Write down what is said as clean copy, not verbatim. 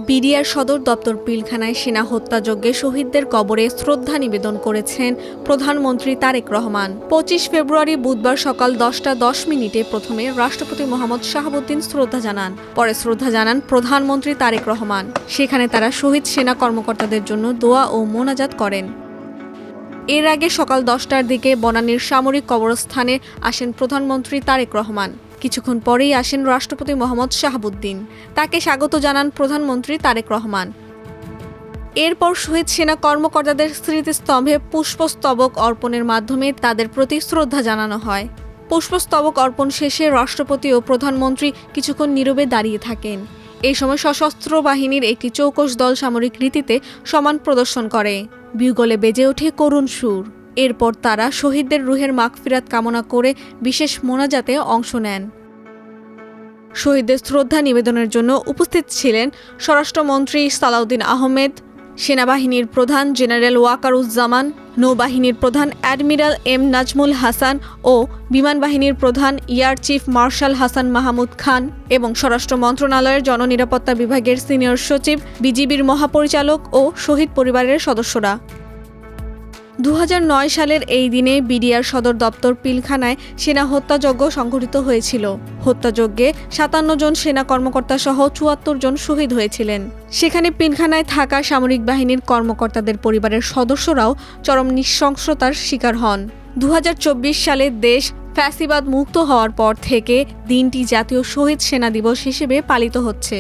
BDR সদর দপ্তর পিলখানায় সেনা হত্যাযজ্ঞে শহীদদের কবরে শ্রদ্ধা নিবেদন করেছেন প্রধানমন্ত্রী তারেক রহমান। 25 ফেব্রুয়ারি বুধবার সকাল 10টা 10 মিনিটে প্রথমে রাষ্ট্রপতি মোহাম্মদ শাহাবুদ্দিন শ্রদ্ধা জানান, পরে শ্রদ্ধা জানান প্রধানমন্ত্রী তারেক রহমান। সেখানে তারা শহীদ সেনা কর্মকর্তাদের জন্য দোয়া ও মোনাজাত করেন। এর আগে সকাল 10টার দিকে বনানীর সামরিক কবরস্থানে আসেন প্রধানমন্ত্রী তারেক রহমান। কিছুক্ষণ পরেই আসেন রাষ্ট্রপতি মোহাম্মদ শাহাবুদ্দিন। তাকে স্বাগত জানান প্রধানমন্ত্রী তারেক রহমান। এরপর শহীদ সেনা কর্মকর্তাদের স্মৃতিস্তম্ভে পুষ্পস্তবক অর্পণের মাধ্যমে তাদের প্রতি শ্রদ্ধা জানানো হয়। পুষ্পস্তবক অর্পণ শেষে রাষ্ট্রপতি ও প্রধানমন্ত্রী কিছুক্ষণ নীরবে দাঁড়িয়ে থাকেন। এই সময় সশস্ত্র বাহিনীর একটি চৌকস দল সামরিক রীতিতে সম্মান প্রদর্শন করে। বিউগলে বেজে ওঠে করুণ সুর। এরপর তারা শহীদদের রুহের মাগফিরাত কামনা করে বিশেষ মোনাজাতে অংশ নেন। শহীদদের শ্রদ্ধা নিবেদনের জন্য উপস্থিত ছিলেন স্বরাষ্ট্রমন্ত্রী সালাউদ্দিন আহমেদ, সেনাবাহিনীর প্রধান জেনারেল ওয়াকারুজ্জামান, নৌবাহিনীর প্রধান অ্যাডমিরাল এম নাজমুল হাসান ও বিমান বাহিনীর প্রধান air chief marshal Hasan Mahmud Khan এবং স্বরাষ্ট্র মন্ত্রণালয়ের জননিরাপত্তা বিভাগের সিনিয়র সচিব, বিজিবির মহাপরিচালক ও শহীদ পরিবারের সদস্যরা। 2009 সালের এই দিনে বিডিআর সদর দপ্তর পিলখানায় সেনা হত্যাযজ্ঞ সংঘটিত হয়েছিল। হত্যাযজ্ঞে 57 জন সেনা কর্মকর্তা সহ 74 জন শহীদ হয়েছিলেন। সেখানে পিলখানায় থাকা সামরিক বাহিনীর কর্মকর্তাদের পরিবারের সদস্যরাও চরম নৃশংসতার শিকার হন। 2024 সালে দেশ ফ্যাসিবাদ মুক্ত হওয়ার পর থেকে দিনটি জাতীয় শহীদ সেনা দিবস হিসেবে পালিত হচ্ছে।